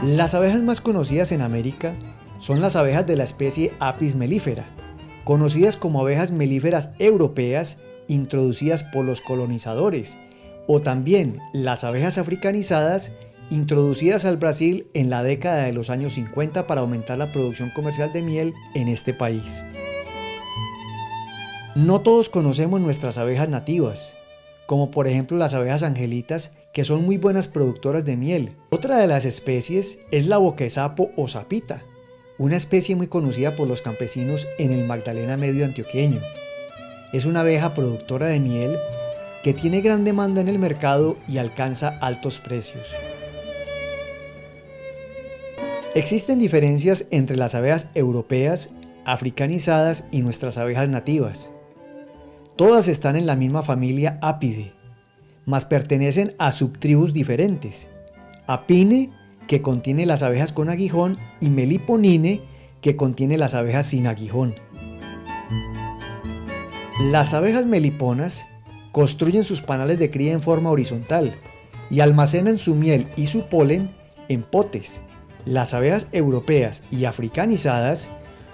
Las abejas más conocidas en América son las abejas de la especie Apis mellifera, conocidas como abejas melíferas europeas introducidas por los colonizadores, o también las abejas africanizadas introducidas al Brasil en la década de los años 50 para aumentar la producción comercial de miel en este país. No todos conocemos nuestras abejas nativas, como por ejemplo las abejas angelitas, que son muy buenas productoras de miel. Otra de las especies es la boquesapo o sapita, una especie muy conocida por los campesinos en el Magdalena Medio antioqueño. Es una abeja productora de miel que tiene gran demanda en el mercado y alcanza altos precios. Existen diferencias entre las abejas europeas, africanizadas y nuestras abejas nativas. Todas están en la misma familia Apidae, mas pertenecen a subtribus diferentes. Apine, que contiene las abejas con aguijón, y Meliponine, que contiene las abejas sin aguijón. Las abejas meliponas construyen sus panales de cría en forma horizontal y almacenan su miel y su polen en potes. Las abejas europeas y africanizadas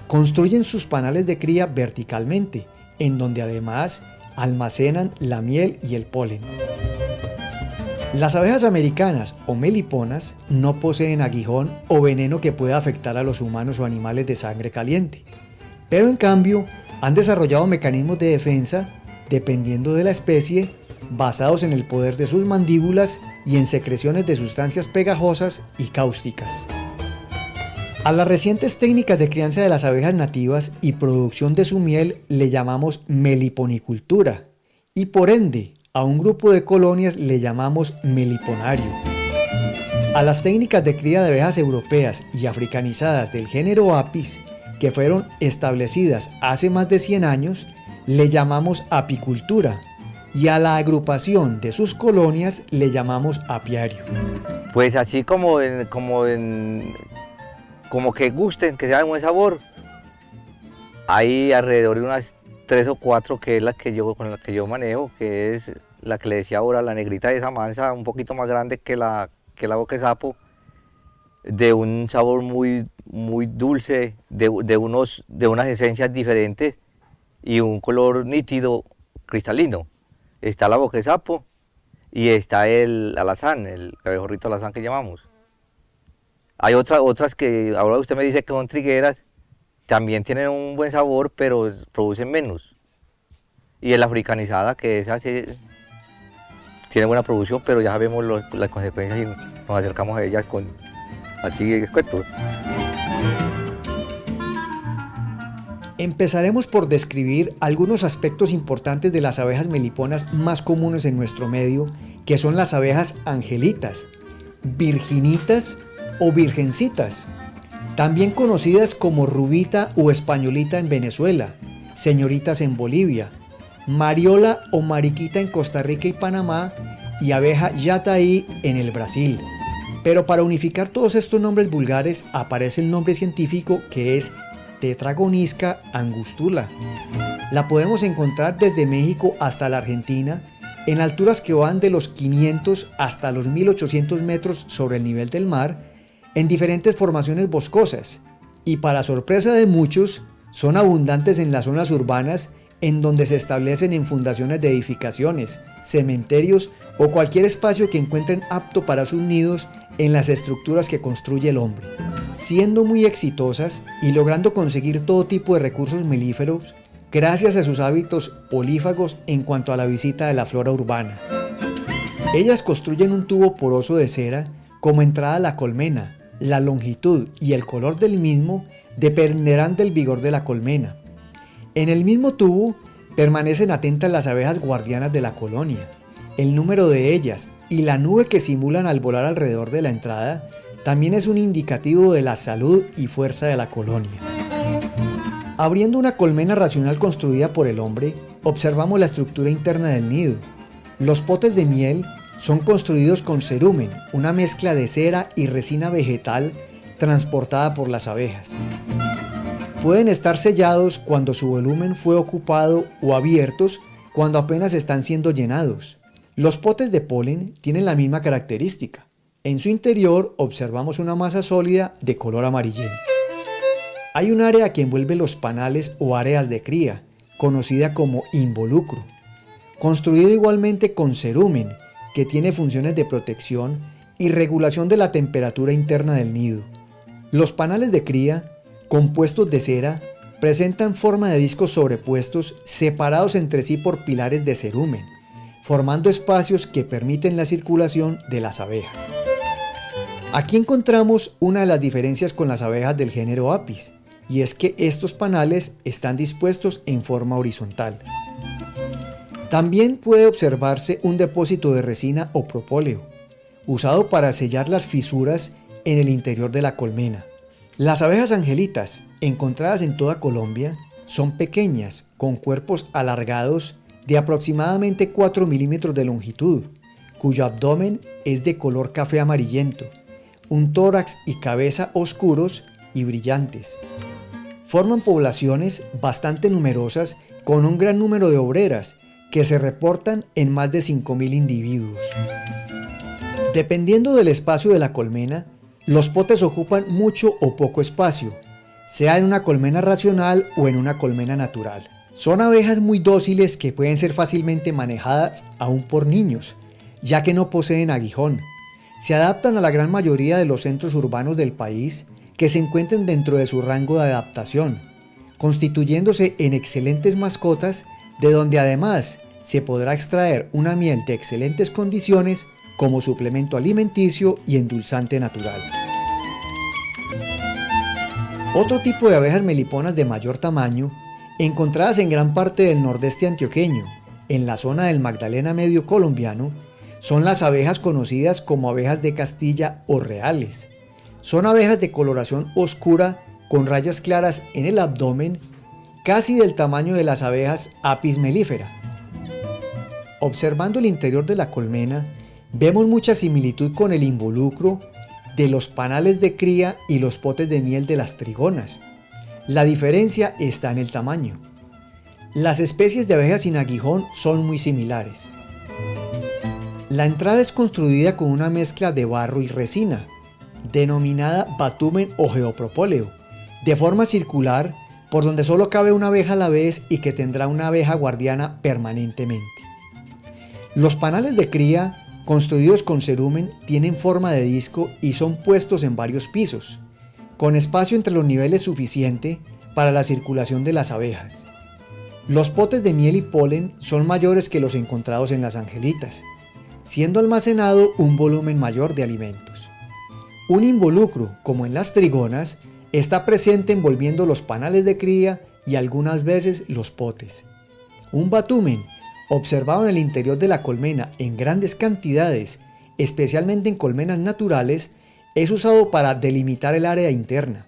construyen sus panales de cría verticalmente, en donde además almacenan la miel y el polen. Las abejas americanas o meliponas no poseen aguijón o veneno que pueda afectar a los humanos o animales de sangre caliente, pero en cambio han desarrollado mecanismos de defensa, dependiendo de la especie, basados en el poder de sus mandíbulas y en secreciones de sustancias pegajosas y cáusticas. A las recientes técnicas de crianza de las abejas nativas y producción de su miel le llamamos meliponicultura, y por ende a un grupo de colonias le llamamos meliponario. A las técnicas de cría de abejas europeas y africanizadas del género Apis, que fueron establecidas hace más de 100 años, le llamamos apicultura, y a la agrupación de sus colonias le llamamos apiario. Pues así como que gusten, que sea de buen sabor, hay alrededor de unas 3 o 4 que es con la que yo manejo, que es la que le decía ahora, la negrita de Samanza, un poquito más grande que la boquesapo, de un sabor muy dulce, de unas esencias diferentes y un color nítido, cristalino. Está la boquesapo y está el alazán, el abejorrito alazán que llamamos. Hay otras que ahora usted me dice que son trigueras, también tienen un buen sabor, pero producen menos. Y el africanizada, que esa sí tiene buena producción, pero ya sabemos las consecuencias y nos acercamos a ellas con así descuento. Empezaremos por describir algunos aspectos importantes de las abejas meliponas más comunes en nuestro medio, que son las abejas angelitas, virginitas o virgencitas, también conocidas como rubita o españolita en Venezuela, señoritas en Bolivia, mariola o mariquita en Costa Rica y Panamá, y abeja yataí en el Brasil. Pero para unificar todos estos nombres vulgares aparece el nombre científico, que es Tetragonisca angustula. La podemos encontrar desde México hasta la Argentina, en alturas que van de los 500 hasta los 1800 metros sobre el nivel del mar, en diferentes formaciones boscosas, y para sorpresa de muchos, son abundantes en las zonas urbanas, en donde se establecen en fundaciones de edificaciones, cementerios o cualquier espacio que encuentren apto para sus nidos en las estructuras que construye el hombre, siendo muy exitosas y logrando conseguir todo tipo de recursos melíferos gracias a sus hábitos polífagos en cuanto a la visita de la flora urbana. Ellas construyen un tubo poroso de cera como entrada a la colmena. La longitud y el color del mismo dependerán del vigor de la colmena. En el mismo tubo permanecen atentas las abejas guardianas de la colonia. El número de ellas y la nube que simulan al volar alrededor de la entrada también es un indicativo de la salud y fuerza de la colonia. Abriendo una colmena racional construida por el hombre, observamos la estructura interna del nido. Los potes de miel son construidos con cerumen, una mezcla de cera y resina vegetal transportada por las abejas. Pueden estar sellados cuando su volumen fue ocupado o abiertos cuando apenas están siendo llenados. Los potes de polen tienen la misma característica. En su interior observamos una masa sólida de color amarillento. Hay un área que envuelve los panales o áreas de cría, conocida como involucro, construido igualmente con cerumen, que tiene funciones de protección y regulación de la temperatura interna del nido. Los panales de cría, compuestos de cera, presentan forma de discos sobrepuestos separados entre sí por pilares de cerumen, formando espacios que permiten la circulación de las abejas. Aquí encontramos una de las diferencias con las abejas del género Apis, y es que estos panales están dispuestos en forma horizontal. También puede observarse un depósito de resina o propóleo, usado para sellar las fisuras en el interior de la colmena. Las abejas angelitas, encontradas en toda Colombia, son pequeñas, con cuerpos alargados de aproximadamente 4 milímetros de longitud, cuyo abdomen es de color café amarillento, un tórax y cabeza oscuros y brillantes. Forman poblaciones bastante numerosas con un gran número de obreras que se reportan en más de 5.000 individuos. Dependiendo del espacio de la colmena, los potes ocupan mucho o poco espacio, sea en una colmena racional o en una colmena natural. Son abejas muy dóciles que pueden ser fácilmente manejadas aún por niños, ya que no poseen aguijón. Se adaptan a la gran mayoría de los centros urbanos del país que se encuentren dentro de su rango de adaptación, constituyéndose en excelentes mascotas de donde además se podrá extraer una miel de excelentes condiciones como suplemento alimenticio y endulzante natural. Otro tipo de abejas meliponas de mayor tamaño, encontradas en gran parte del nordeste antioqueño, en la zona del Magdalena Medio colombiano, son las abejas conocidas como abejas de Castilla o reales. Son abejas de coloración oscura con rayas claras en el abdomen, casi del tamaño de las abejas Apis mellifera. Observando el interior de la colmena, vemos mucha similitud con el involucro de los panales de cría y los potes de miel de las trigonas. La diferencia está en el tamaño. Las especies de abejas sin aguijón son muy similares. La entrada es construida con una mezcla de barro y resina, denominada batumen o geopropóleo, de forma circular, por donde solo cabe una abeja a la vez y que tendrá una abeja guardiana permanentemente. Los panales de cría, construidos con cerumen, tienen forma de disco y son puestos en varios pisos, con espacio entre los niveles suficiente para la circulación de las abejas. Los potes de miel y polen son mayores que los encontrados en las angelitas, siendo almacenado un volumen mayor de alimentos. Un involucro, como en las trigonas, está presente envolviendo los panales de cría y algunas veces los potes. Un batumen, observado en el interior de la colmena en grandes cantidades, especialmente en colmenas naturales, es usado para delimitar el área interna.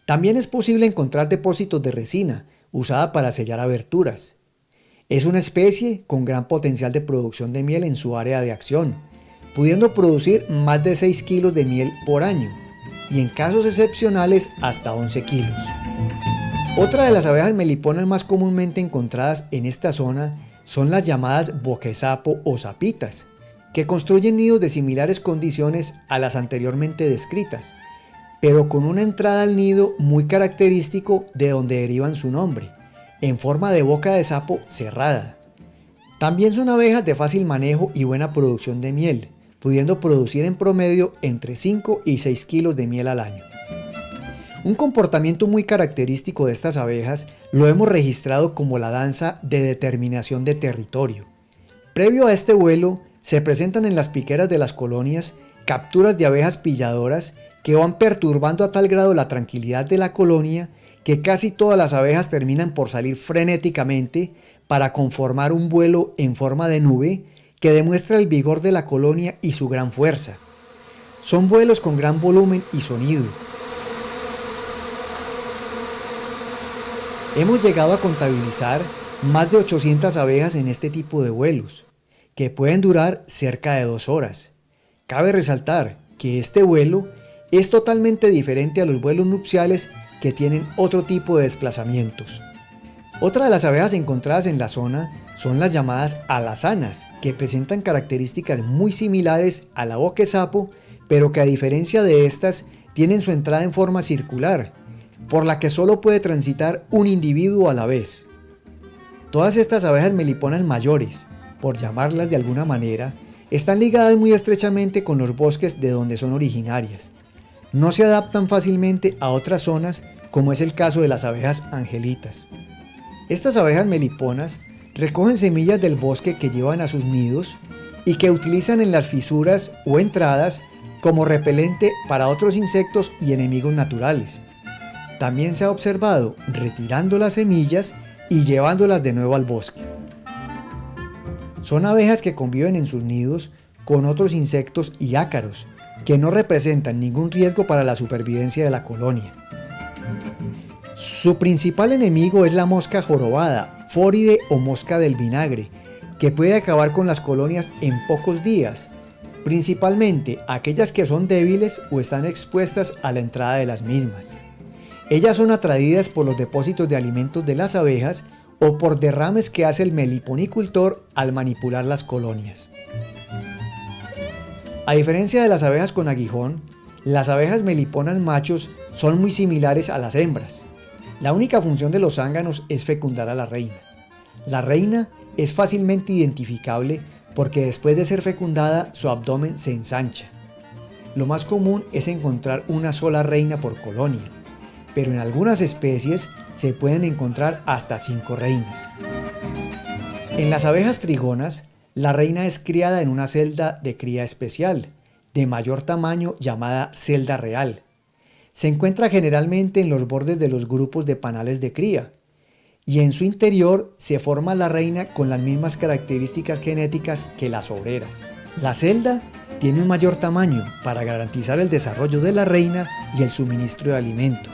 También es posible encontrar depósitos de resina, usada para sellar aberturas. Es una especie con gran potencial de producción de miel en su área de acción, pudiendo producir más de 6 kilos de miel por año, y en casos excepcionales hasta 11 kilos. Otra de las abejas meliponas más comúnmente encontradas en esta zona son las llamadas boquesapo o sapitas, que construyen nidos de similares condiciones a las anteriormente descritas, pero con una entrada al nido muy característico de donde derivan su nombre, en forma de boca de sapo cerrada. También son abejas de fácil manejo y buena producción de miel, pudiendo producir en promedio entre 5 y 6 kilos de miel al año. Un comportamiento muy característico de estas abejas lo hemos registrado como la danza de determinación de territorio. Previo a este vuelo, se presentan en las piqueras de las colonias capturas de abejas pilladoras que van perturbando a tal grado la tranquilidad de la colonia que casi todas las abejas terminan por salir frenéticamente para conformar un vuelo en forma de nube que demuestra el vigor de la colonia y su gran fuerza. Son vuelos con gran volumen y sonido. Hemos llegado a contabilizar más de 800 abejas en este tipo de vuelos, que pueden durar cerca de 2 horas. Cabe resaltar que este vuelo es totalmente diferente a los vuelos nupciales que tienen otro tipo de desplazamientos. Otra de las abejas encontradas en la zona son las llamadas alazanas, que presentan características muy similares a la boquesapo, pero que a diferencia de estas tienen su entrada en forma circular, por la que solo puede transitar un individuo a la vez. Todas estas abejas meliponas mayores, por llamarlas de alguna manera, están ligadas muy estrechamente con los bosques de donde son originarias. No se adaptan fácilmente a otras zonas, como es el caso de las abejas angelitas. Estas abejas meliponas recogen semillas del bosque que llevan a sus nidos y que utilizan en las fisuras o entradas como repelente para otros insectos y enemigos naturales. También se ha observado retirando las semillas y llevándolas de nuevo al bosque. Son abejas que conviven en sus nidos con otros insectos y ácaros, que no representan ningún riesgo para la supervivencia de la colonia. Su principal enemigo es la mosca jorobada, fóride o mosca del vinagre, que puede acabar con las colonias en pocos días, principalmente aquellas que son débiles o están expuestas a la entrada de las mismas. Ellas son atraídas por los depósitos de alimentos de las abejas o por derrames que hace el meliponicultor al manipular las colonias. A diferencia de las abejas con aguijón, las abejas meliponas machos son muy similares a las hembras. La única función de los zánganos es fecundar a la reina. La reina es fácilmente identificable porque después de ser fecundada su abdomen se ensancha. Lo más común es encontrar una sola reina por colonia, pero en algunas especies se pueden encontrar hasta 5 reinas. En las abejas trigonas, la reina es criada en una celda de cría especial, de mayor tamaño llamada celda real. Se encuentra generalmente en los bordes de los grupos de panales de cría, y en su interior se forma la reina con las mismas características genéticas que las obreras. La celda tiene un mayor tamaño para garantizar el desarrollo de la reina y el suministro de alimento.